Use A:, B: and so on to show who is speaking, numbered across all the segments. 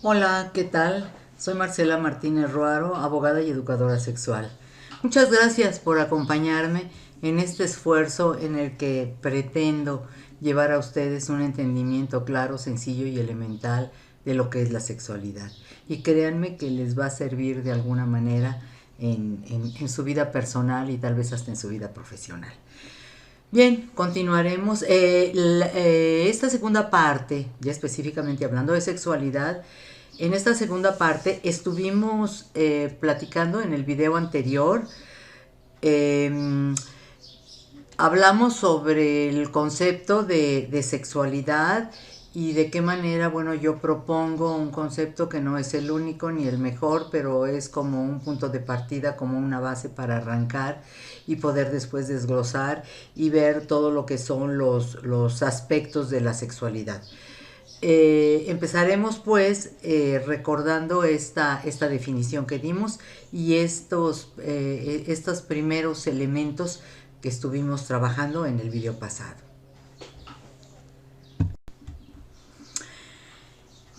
A: Hola, ¿qué tal? Soy Marcela Martínez Ruaro, abogada y educadora sexual. Muchas gracias por acompañarme en este esfuerzo en el que pretendo llevar a ustedes un entendimiento claro, sencillo y elemental de lo que es la sexualidad. Y créanme que les va a servir de alguna manera en su vida personal y tal vez hasta en su vida profesional. Bien, continuaremos. Esta segunda parte, ya específicamente hablando de sexualidad, en esta segunda parte estuvimos platicando en el video anterior. eh, Hablamos sobre el concepto de sexualidad y de qué manera, bueno, yo propongo un concepto que no es el único ni el mejor, pero es como un punto de partida, como una base para arrancar y poder después desglosar y ver todo lo que son los aspectos de la sexualidad. Empezaremos pues recordando esta definición que dimos y estos primeros elementos que estuvimos trabajando en el video pasado.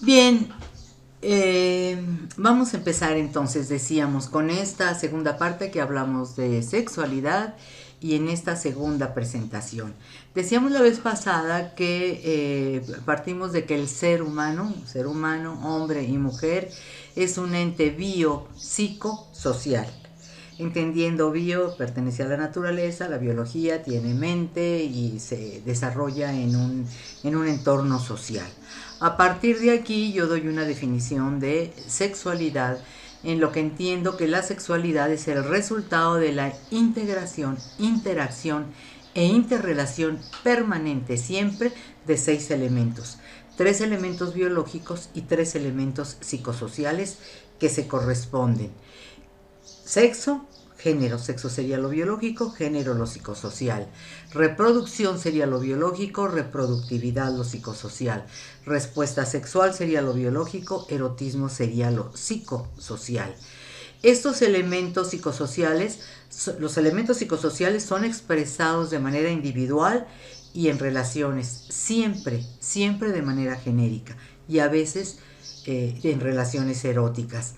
A: Bien, vamos a empezar entonces, decíamos, con esta segunda parte que hablamos de sexualidad y en esta segunda presentación. Decíamos la vez pasada que partimos de que el ser humano, hombre y mujer, es un ente biopsicosocial. Entendiendo bio, pertenece a la naturaleza, la biología tiene mente y se desarrolla en un entorno social. A partir de aquí yo doy una definición de sexualidad en lo que entiendo que la sexualidad es el resultado de la integración, interacción e interrelación permanente siempre de 6 elementos. 3 elementos biológicos y 3 elementos psicosociales que se corresponden. Sexo, género, sexo sería lo biológico, género lo psicosocial. Reproducción sería lo biológico, reproductividad lo psicosocial. Respuesta sexual sería lo biológico, erotismo sería lo psicosocial. Estos elementos psicosociales, los elementos psicosociales son expresados de manera individual y en relaciones, siempre, siempre de manera genérica y a veces en relaciones eróticas.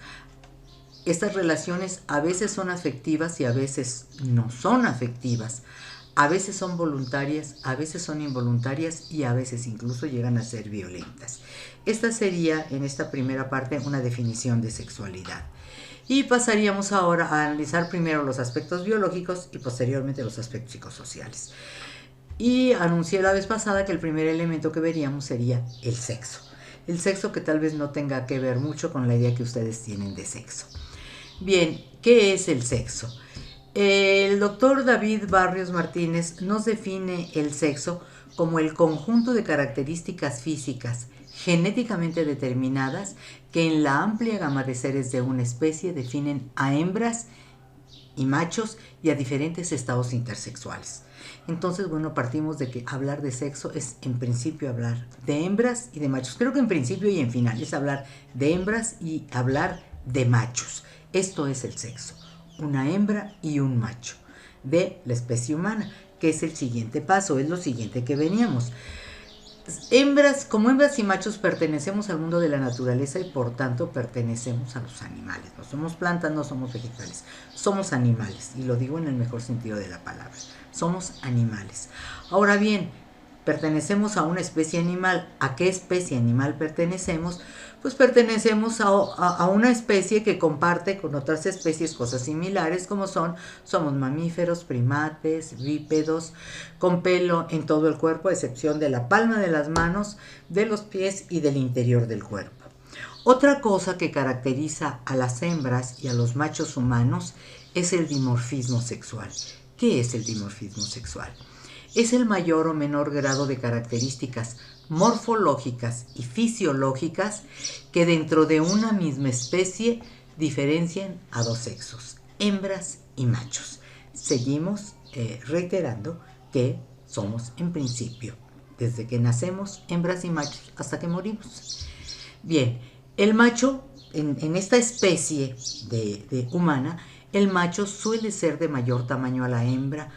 A: Estas relaciones a veces son afectivas y a veces no son afectivas. A veces son voluntarias, a veces son involuntarias y a veces incluso llegan a ser violentas. Esta sería en esta primera parte una definición de sexualidad. Y pasaríamos ahora a analizar primero los aspectos biológicos y posteriormente los aspectos psicosociales. Y anuncié la vez pasada que el primer elemento que veríamos sería el sexo. El sexo que tal vez no tenga que ver mucho con la idea que ustedes tienen de sexo. Bien, ¿qué es el sexo? El doctor David Barrios Martínez nos define el sexo como el conjunto de características físicas genéticamente determinadas que en la amplia gama de seres de una especie definen a hembras y machos y a diferentes estados intersexuales. Entonces, bueno, partimos de que hablar de sexo es en principio hablar de hembras y de machos. Creo que en principio y en final es hablar de hembras y hablar de machos. Esto es el sexo, una hembra y un macho de la especie humana, que es el siguiente paso, es lo siguiente que veníamos. Como hembras y machos pertenecemos al mundo de la naturaleza y por tanto pertenecemos a los animales. No somos plantas, no somos vegetales, somos animales y lo digo en el mejor sentido de la palabra. Somos animales. Ahora bien, pertenecemos a una especie animal. ¿A qué especie animal pertenecemos? Pues pertenecemos a una especie que comparte con otras especies cosas similares como somos mamíferos, primates, bípedos, con pelo en todo el cuerpo, a excepción de la palma de las manos, de los pies y del interior del cuerpo. Otra cosa que caracteriza a las hembras y a los machos humanos es el dimorfismo sexual. ¿Qué es el dimorfismo sexual? Es el mayor o menor grado de características morfológicas y fisiológicas que dentro de una misma especie diferencian a dos sexos, hembras y machos. Seguimos reiterando que somos en principio, desde que nacemos, hembras y machos hasta que morimos. Bien, el macho, en esta especie de humana, el macho suele ser de mayor tamaño a la hembra,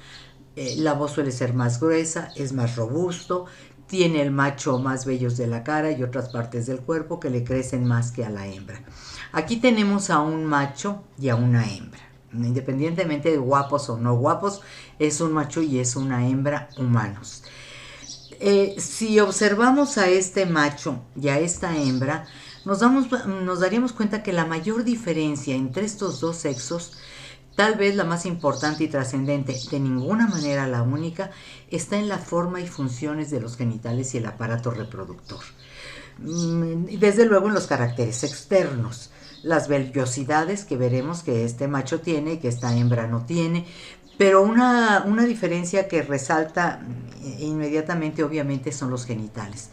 A: la voz suele ser más gruesa, es más robusto, tiene el macho más vellos de la cara y otras partes del cuerpo que le crecen más que a la hembra. Aquí tenemos a un macho y a una hembra. Independientemente de guapos o no guapos, es un macho y es una hembra humanos. Si observamos a este macho y a esta hembra, nos daríamos cuenta que la mayor diferencia entre estos dos sexos, tal vez la más importante y trascendente, de ninguna manera la única, está en la forma y funciones de los genitales y el aparato reproductor. Desde luego en los caracteres externos, las vellosidades que veremos que este macho tiene y que esta hembra no tiene, pero una diferencia que resalta inmediatamente, obviamente, son los genitales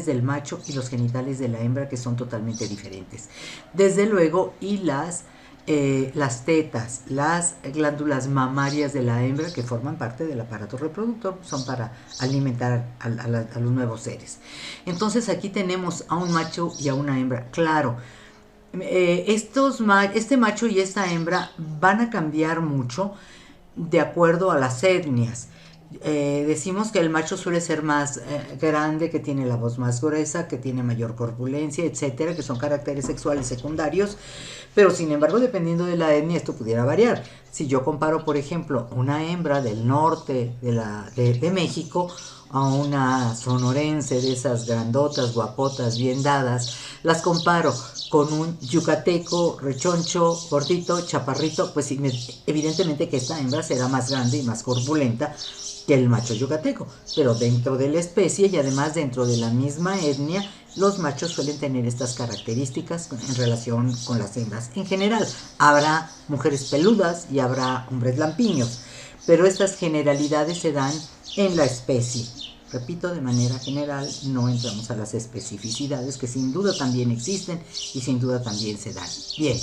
A: del macho y los genitales de la hembra, que son totalmente diferentes. Desde luego, y las tetas, las glándulas mamarias de la hembra, que forman parte del aparato reproductor, son para alimentar a los nuevos seres. Entonces aquí tenemos a un macho y a una hembra. Claro, este macho y esta hembra van a cambiar mucho de acuerdo a las etnias. Decimos que el macho suele ser más grande, que tiene la voz más gruesa, que tiene mayor corpulencia, etcétera, que son caracteres sexuales secundarios, pero sin embargo, dependiendo de la etnia, esto pudiera variar. Si yo comparo, por ejemplo, una hembra del norte de México a una sonorense de esas grandotas, guapotas, bien dadas, las comparo con un yucateco, rechoncho, gordito, chaparrito, pues evidentemente que esta hembra será más grande y más corpulenta que el macho yucateco, pero dentro de la especie y además dentro de la misma etnia, los machos suelen tener estas características en relación con las hembras. En general, habrá mujeres peludas y habrá hombres lampiños, pero estas generalidades se dan en la especie. Repito, de manera general, no entramos a las especificidades que sin duda también existen y sin duda también se dan. Bien,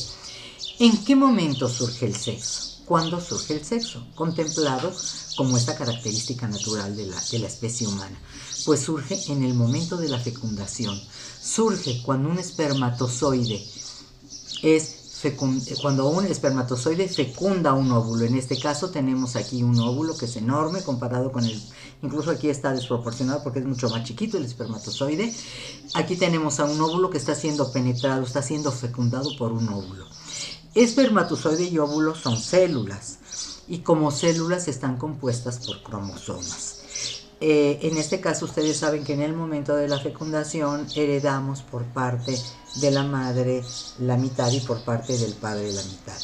A: ¿en qué momento surge el sexo? ¿Cuándo surge el sexo? Contemplado como esta característica natural de la especie humana. Pues surge en el momento de la fecundación. Surge cuando un espermatozoide cuando un espermatozoide fecunda un óvulo. En este caso tenemos aquí un óvulo que es enorme comparado con incluso aquí está desproporcionado porque es mucho más chiquito el espermatozoide. Aquí tenemos a un óvulo que está siendo penetrado, está siendo fecundado por un óvulo. Espermatozoide y óvulo son células y como células están compuestas por cromosomas. En este caso ustedes saben que en el momento de la fecundación heredamos por parte de la madre la mitad y por parte del padre la mitad.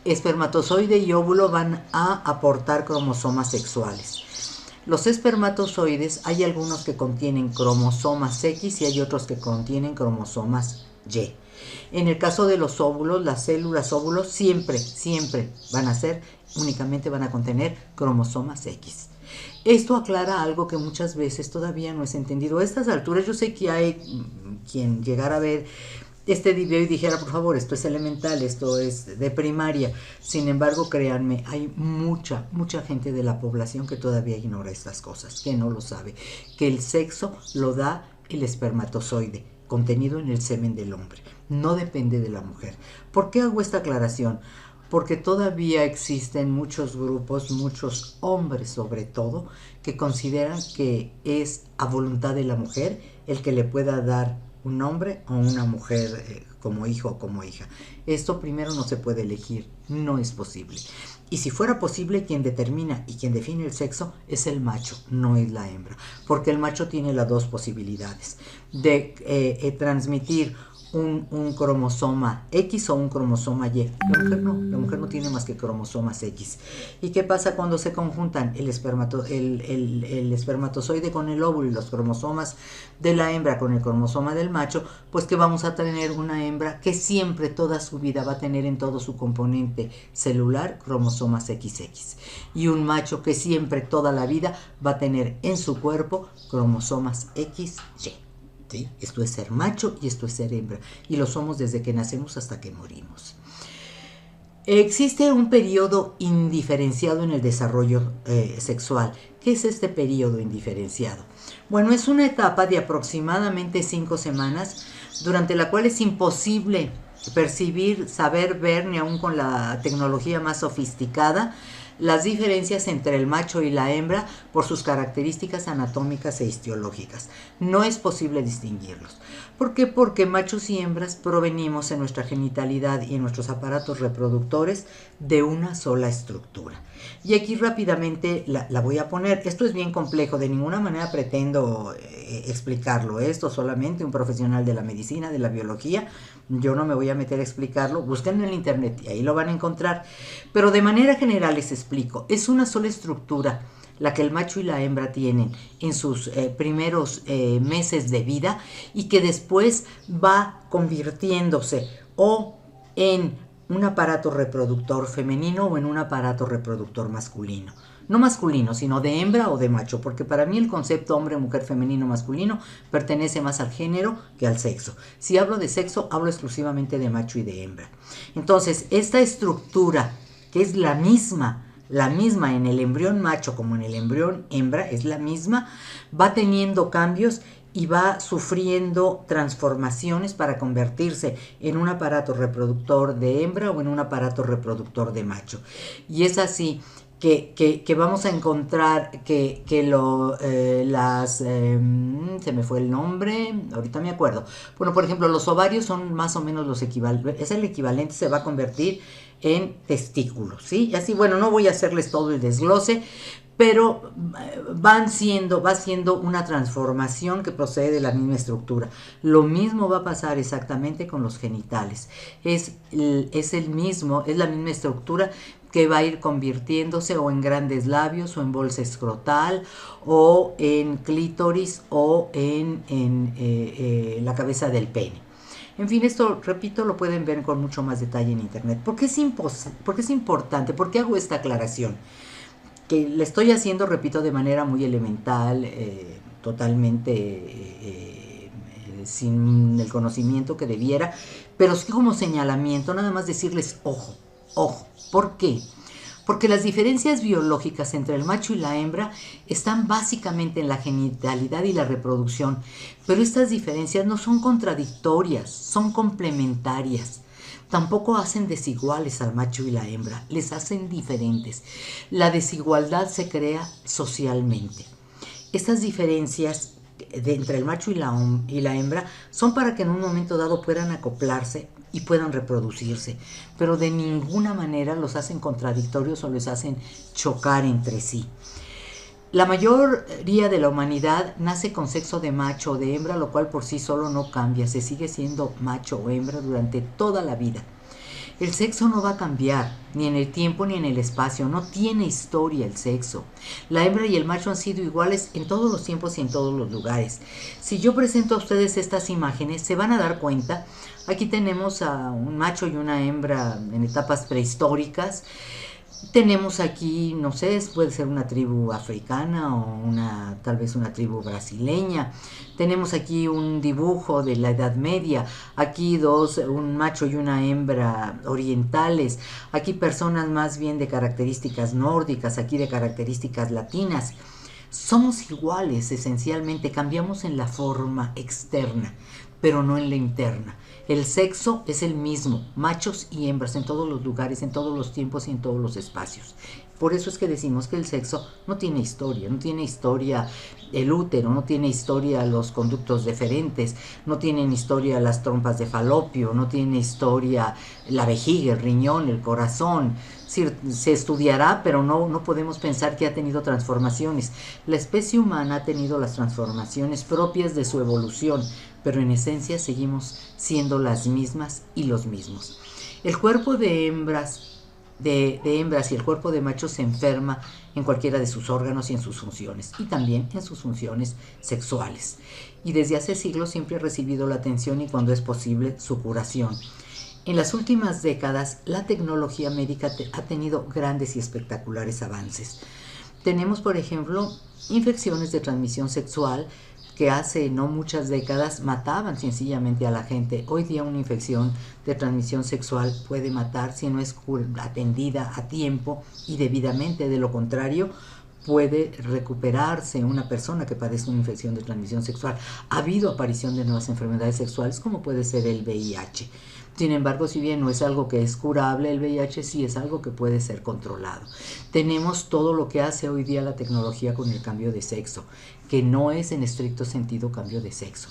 A: Espermatozoide y óvulo van a aportar cromosomas sexuales. Los espermatozoides, hay algunos que contienen cromosomas X y hay otros que contienen cromosomas Y. En el caso de los óvulos, las células óvulos siempre únicamente van a contener cromosomas X. Esto aclara algo que muchas veces todavía no es entendido. A estas alturas yo sé que hay quien llegara a ver este video y dijera, por favor, esto es elemental, esto es de primaria. Sin embargo, créanme, hay mucha gente de la población que todavía ignora estas cosas, que no lo sabe, que el sexo lo da el espermatozoide, contenido en el semen del hombre, no depende de la mujer. ¿Por qué hago esta aclaración? Porque todavía existen muchos grupos, muchos hombres sobre todo, que consideran que es a voluntad de la mujer el que le pueda dar un hombre o una mujer como hijo o como hija. Esto primero no se puede elegir, no es posible. Y si fuera posible, quien determina y quien define el sexo es el macho, no es la hembra. Porque el macho tiene las dos posibilidades de transmitir un cromosoma X o un cromosoma Y. La mujer no tiene más que cromosomas X. ¿Y qué pasa cuando se conjuntan el espermatozoide con el óvulo y los cromosomas de la hembra con el cromosoma del macho? Pues que vamos a tener una hembra que siempre, toda su vida, va a tener en todo su componente celular cromosomas XX. Y un macho que siempre, toda la vida, va a tener en su cuerpo cromosomas XY. ¿Sí? Esto es ser macho y esto es ser hembra, y lo somos desde que nacemos hasta que morimos. Existe un periodo indiferenciado en el desarrollo sexual. ¿Qué es este periodo indiferenciado? Bueno, es una etapa de aproximadamente 5 semanas durante la cual es imposible percibir, saber, ver, ni aún con la tecnología más sofisticada, las diferencias entre el macho y la hembra por sus características anatómicas e histológicas. No es posible distinguirlos. ¿Por qué? Porque machos y hembras provenimos en nuestra genitalidad y en nuestros aparatos reproductores de una sola estructura. Y aquí rápidamente la voy a poner. Esto es bien complejo, de ninguna manera pretendo explicarlo. Esto solamente un profesional de la medicina, de la biología. Yo no me voy a meter a explicarlo. Búsquenlo en internet y ahí lo van a encontrar. Pero de manera general les explico. Es una sola estructura la que el macho y la hembra tienen en sus primeros meses de vida y que después va convirtiéndose o en un aparato reproductor femenino o en un aparato reproductor masculino. No masculino, sino de hembra o de macho, porque para mí el concepto hombre, mujer, femenino, masculino pertenece más al género que al sexo. Si hablo de sexo, hablo exclusivamente de macho y de hembra. Entonces, esta estructura, que es la misma en el embrión macho como en el embrión hembra, es la misma, va teniendo cambios y va sufriendo transformaciones para convertirse en un aparato reproductor de hembra o en un aparato reproductor de macho. Y es así que vamos a encontrar que se me fue el nombre, ahorita me acuerdo. Bueno, por ejemplo, los ovarios son más o menos los equivalentes, es el equivalente, se va a convertir en testículos, ¿sí? Y así, bueno, no voy a hacerles todo el desglose, pero va siendo una transformación que procede de la misma estructura. Lo mismo va a pasar exactamente con los genitales. Es la misma estructura que va a ir convirtiéndose o en grandes labios o en bolsa escrotal o en clítoris o en la cabeza del pene. En fin, esto, repito, lo pueden ver con mucho más detalle en internet. ¿Por qué es importante? ¿Por qué hago esta aclaración? Que le estoy haciendo, repito, de manera muy elemental, totalmente sin el conocimiento que debiera, pero sí como señalamiento, nada más decirles, ojo, ojo. ¿Por qué? Porque las diferencias biológicas entre el macho y la hembra están básicamente en la genitalidad y la reproducción, pero estas diferencias no son contradictorias, son complementarias. Tampoco hacen desiguales al macho y la hembra, les hacen diferentes. La desigualdad se crea socialmente. Estas diferencias entre el macho y la hembra son para que en un momento dado puedan acoplarse y puedan reproducirse, pero de ninguna manera los hacen contradictorios o les hacen chocar entre sí. La mayoría de la humanidad nace con sexo de macho o de hembra, lo cual por sí solo no cambia, se sigue siendo macho o hembra durante toda la vida. El sexo no va a cambiar, ni en el tiempo ni en el espacio, no tiene historia el sexo. La hembra y el macho han sido iguales en todos los tiempos y en todos los lugares. Si yo presento a ustedes estas imágenes, se van a dar cuenta. Aquí tenemos a un macho y una hembra en etapas prehistóricas. Tenemos aquí, no sé, puede ser una tribu africana o tal vez una tribu brasileña. Tenemos aquí un dibujo de la Edad Media. Aquí un macho y una hembra orientales. Aquí personas más bien de características nórdicas, aquí de características latinas. Somos iguales esencialmente, cambiamos en la forma externa, pero no en la interna. El sexo es el mismo, machos y hembras en todos los lugares, en todos los tiempos y en todos los espacios. Por eso es que decimos que el sexo no tiene historia el útero, no tiene historia los conductos deferentes, no tienen historia las trompas de falopio, no tiene historia la vejiga, el riñón, el corazón. Se estudiará, pero no podemos pensar que ha tenido transformaciones. La especie humana ha tenido las transformaciones propias de su evolución, pero en esencia seguimos siendo las mismas y los mismos. El cuerpo de hembras y el cuerpo de machos se enferma en cualquiera de sus órganos y en sus funciones, y también en sus funciones sexuales. Y desde hace siglos siempre ha recibido la atención y cuando es posible su curación. En las últimas décadas, la tecnología médica ha tenido grandes y espectaculares avances. Tenemos, por ejemplo, infecciones de transmisión sexual que hace no muchas décadas mataban sencillamente a la gente. Hoy día una infección de transmisión sexual puede matar si no es atendida a tiempo y debidamente. De lo contrario, puede recuperarse una persona que padece una infección de transmisión sexual. Ha habido aparición de nuevas enfermedades sexuales como puede ser el VIH. Sin embargo, si bien no es algo que es curable, el VIH sí es algo que puede ser controlado. Tenemos todo lo que hace hoy día la tecnología con el cambio de sexo, que no es en estricto sentido cambio de sexo.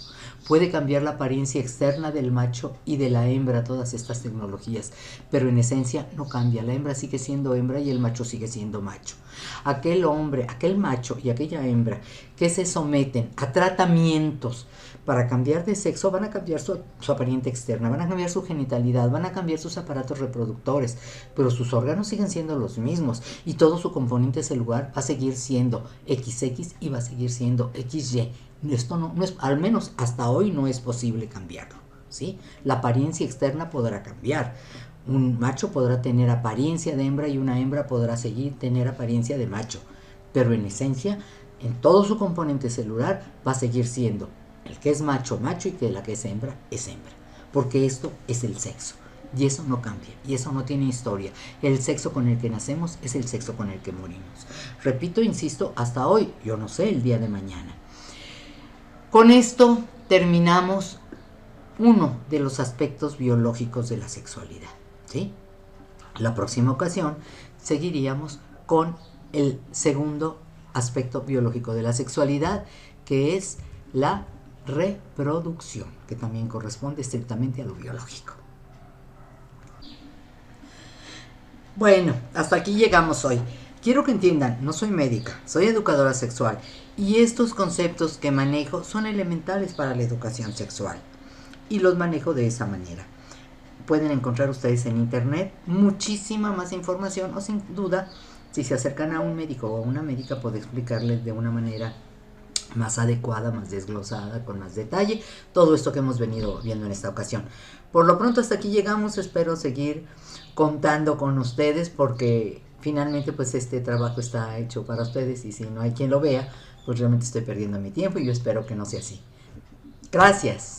A: Puede cambiar la apariencia externa del macho y de la hembra, todas estas tecnologías, pero en esencia no cambia. La hembra sigue siendo hembra y el macho sigue siendo macho. Aquel hombre, aquel macho y aquella hembra que se someten a tratamientos para cambiar de sexo van a cambiar su apariencia externa, van a cambiar su genitalidad, van a cambiar sus aparatos reproductores, pero sus órganos siguen siendo los mismos y todo su componente celular va a seguir siendo XX y va a seguir siendo XY. Esto no es, al menos hasta hoy no es posible cambiarlo, ¿sí? La apariencia externa podrá cambiar. Un macho podrá tener apariencia de hembra y una hembra podrá seguir tener apariencia de macho, pero en esencia, en todo su componente celular va a seguir siendo el que es macho, macho, y que la que es hembra, porque esto es el sexo. Y eso no cambia, y eso no tiene historia. El sexo con el que nacemos es el sexo con el que morimos. Repito, insisto, hasta hoy, yo no sé el día de mañana. Con esto terminamos uno de los aspectos biológicos de la sexualidad, ¿sí? La próxima ocasión seguiríamos con el segundo aspecto biológico de la sexualidad, que es la reproducción, que también corresponde estrictamente a lo biológico. Bueno, hasta aquí llegamos hoy. Quiero que entiendan, no soy médica, soy educadora sexual y estos conceptos que manejo son elementales para la educación sexual y los manejo de esa manera. Pueden encontrar ustedes en internet muchísima más información o sin duda, si se acercan a un médico o a una médica, puede explicarles de una manera más adecuada, más desglosada, con más detalle, todo esto que hemos venido viendo en esta ocasión. Por lo pronto hasta aquí llegamos, espero seguir contando con ustedes porque finalmente pues este trabajo está hecho para ustedes y si no hay quien lo vea, pues realmente estoy perdiendo mi tiempo y yo espero que no sea así. Gracias.